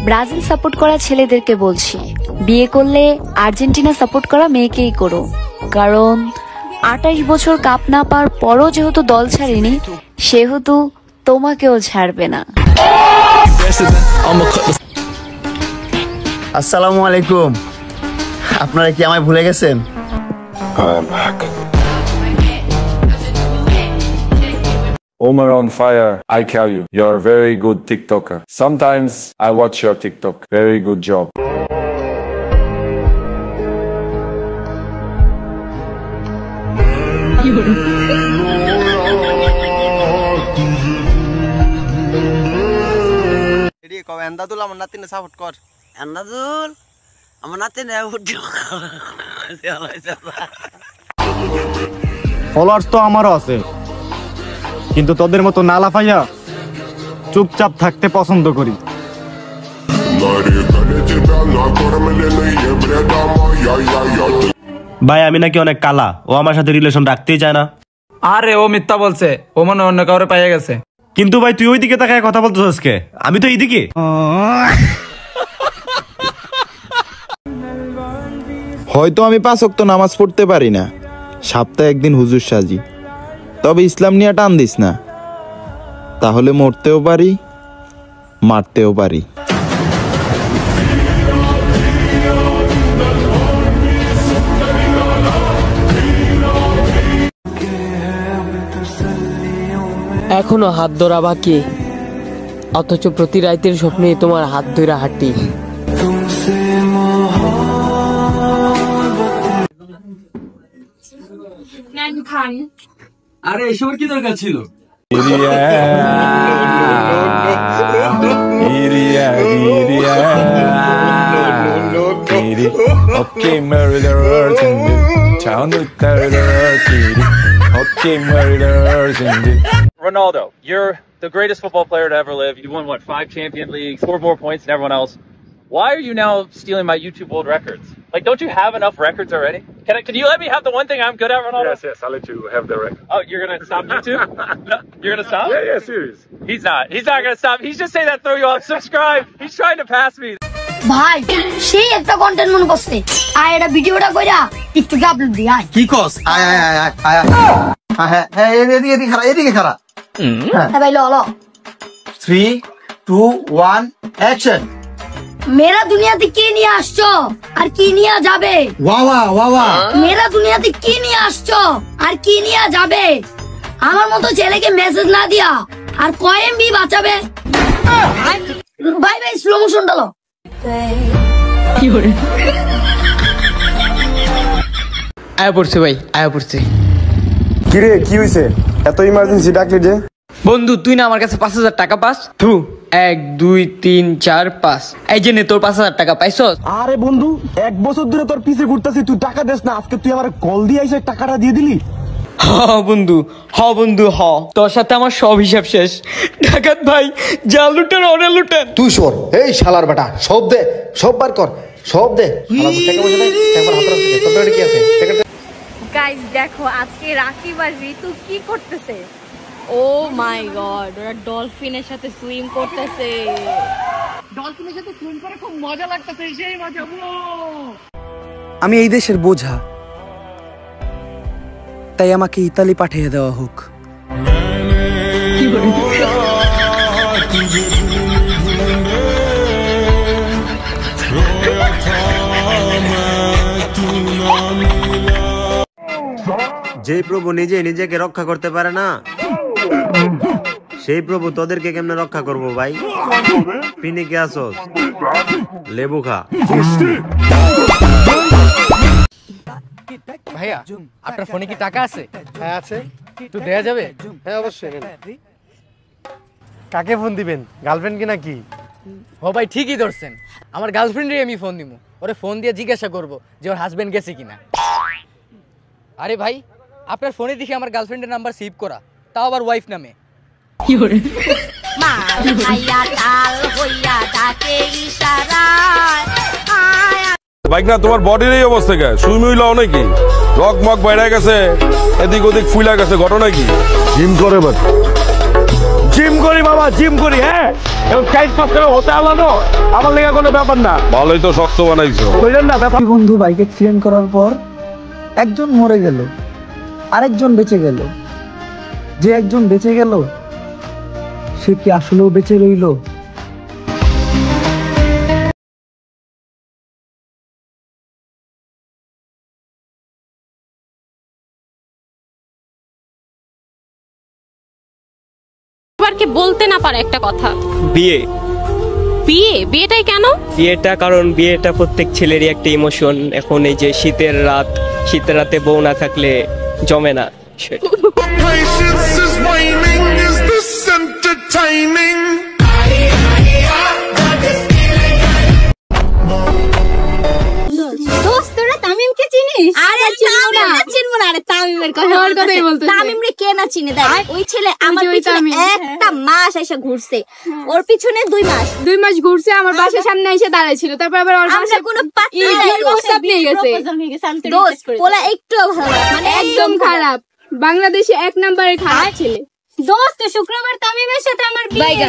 Brazil support করা ছেলেদেরকে বলছি, বিয়ে করলে আর্জেন্টিনা সাপোর্ট করা মেয়েকেই করো, কারণ 28 বছর কাপ না পাওয়ার পরও যেহেতু দল ছাড়েনি, সেহেতু তোমাকেও ছাড়বে না। আসসালামু আলাইকুম, আপনারা কি আমায় ভুলে গেছেন? Omar on fire, I tell you, you're a very good TikToker. Sometimes I watch your TikTok. Very good job. এন্দাদুল আমার নাতিনে সাপোর্ট কর। এন্দাদুল আমার নাতিনে ফলোয়ার্স তো আমারও আছে, কিন্তু তোদের মতো না লাফাইয়া চুপচাপ থাকতে পছন্দ করি। ভাই আমি নাকি অনেক কালা, ও আমার সাথে রিলেশন রাখতেই চায় না। আরে ও মিথ্যা বলছে, ও মনে অন্য কাউরে পাইয়া গেছে। কিন্তু ভাই তুই ওইদিকে তাকায় কথা বলতেছিস আজকে, আমি তো এইদিকে। হয়তো আমি 5 ওয়াক্ত নামাজ পড়তে পারি না, সপ্তাহে একদিন হুজুর সাজি, তবে ইসলাম নিয়ে টান দিস না, তাহলে মরতেও পারি মারতেও পারি। এখনো হাত ধরা বাকি, অথচ প্রতি রাতের স্বপ্নে তোমার হাত ধরা হাঁটি। আরে এসবের কি দরকার ছিল? Ronaldo, you're the greatest football player to ever live. You won, what, 5 Champions Leagues, scored more points than everyone else. Why are you now stealing my YouTube world records? Like, don't you have enough records already? Can you let me have the one thing I'm good at, Ronaldo? Yes, I'll let you have the record. Oh, you're gonna stop YouTube? No, you're gonna stop? Yeah, serious. He's not gonna stop. He's just saying that to throw you off. Subscribe. He's trying to pass me. ভাই সেই একটা content মনে করছে, আয় এটা ভিডিওটা কইরা টিকটকে আপলোড দি। আয় কি কস? আয় আয় আয় আয় আয়, হ্যাঁ এদিকে খারাপ। হ্যাঁ ভাই লো 3 2 1 অ্যাকশন। মেরা দুনিয়াতে কি নিয়ে আসছো আর কি নিয়ে যাবে? ওয়া মেরা দুনিয়াতে কি নিয়ে আসছো আর কি নিয়ে যাবে? আমার মতো ছেলেকে মেসেজ না দিয়া আর কয় এমবি বাঁচাবে? ভাই স্লো মোশন ডালো। কি করে আয়া পড়ছে ভাই, আয়া পড়ছে। কিরে কি হইছে, এত ইমার্জেন্সি ডাকলি যে? বন্ধু তুই না আমার কাছে 5000 টাকা পাস? 1 2 3 4 5, এই যে নে তোর 5000 টাকা পাইছস। আরে বন্ধু 1 বছর ধরে তোর পিছে ঘুরতাছি, তুই টাকা দেস না, আজকে তুই আমার কল দিয়ে আইসা টাকাটা দিয়ে দিলি? বন্ধু তোর সাথে আমার সব হিসাব শেষ। ডাকাত ভাই যা লুটেন ওরে লুটেন। তুই সর, এই শালার বেটা, সব দে, সব বার কর, সব দে। গাইস দেখো আজকে রাকিব আর ঋতু কি করতেছে। ও মাই গড, ওরা ডলফিনের সাথে সুইম করতেছে। ডলফিনের সাথে সুইম করে খুব মজা লাগতেছে, সেই মজা। আমি এই দেশের বোঝা, তাই আমাকে ইতালি পাঠিয়ে দেওয়া হোক। যে প্রভু নিজে নিজেকে রক্ষা করতে পারে না, সেই প্রভু তোদেরকে কেমনে রক্ষা করবো ভাই? পিনিকে আসোস, লেবু খা। ভাইয়া আপনার ফোনে কি টাকা আছে? হ্যাঁ আছে, তো দেয়া যাবে? হ্যাঁ অবশ্যই। কাকে ফোন দিবেন, গার্লফ্রেন্ড কি নাকি? ও ভাই ঠিকই ধরছেন, আমার গার্লফ্রেন্ডে আমি ফোন দিব। ওরে ফোন দিয়ে জিজ্ঞাসা করবো যে ওর হাজবেন্ড গেছে কিনা। আরে ভাই আপনার ফোনে দেখি আমার গার্লফ্রেন্ডের নাম্বার সেভ করা, তাও আবার ওয়াইফ নামে। কি করে বাইক না তোমার বডির এই অবস্থা কে? সুই মুইলাও নাকি? রক মক বাইরে গেছে, এদিক ওদিক ফুইলা গেছে, ঘটনা কি? জিম করে, জিম করি বাবা, জিম করি। হ্যাঁ এবং সাইজ শক্ত হতে আলাদা আমার লেগে কোনো ব্যাপার না। ভালোই তো শক্ত বানাইছো। বুঝলেন না ব্যাপার? বন্ধু বাইক অ্যাক্সিডেন্ট করার পর একজন মরে গেল, আরেকজন বেঁচে গেল। যে একজন বেঁচে গেল সে কি আসলেও বেঁচে রইল? কি বলতে না পারে একটা কথা, বিয়ে বিয়েটাই কেন? বিয়েটা কারণ বিয়েটা প্রত্যেক ছেলেরই একটা ইমোশন। এখন এই যে শীতের রাতে বউ না থাকলে জমে না সেটা। তামিমকে চিনিস? আরে চিনবো না। আরে তামিমের কথা বলতে, তামিমরে কে না চিনে? দেখ ওই ছেলে আমার পিছনে একটা মাস এসে ঘুরছে, ওর পিছনে 2 মাস ঘুরছে, আমার বাসার সামনে এসে দাঁড়ায় ছিল। তারপর আবার ওর বাসায় কোনো প্রস্তাব নিয়ে গেছে। দোস্ত পোলা একটু ভালো মানে একদম খারাপ, বাংলাদেশে 1 নম্বরের খারাপ ছেলে। দোস্ত শুক্রবার তামিমের সাথে আমার বিয়ে।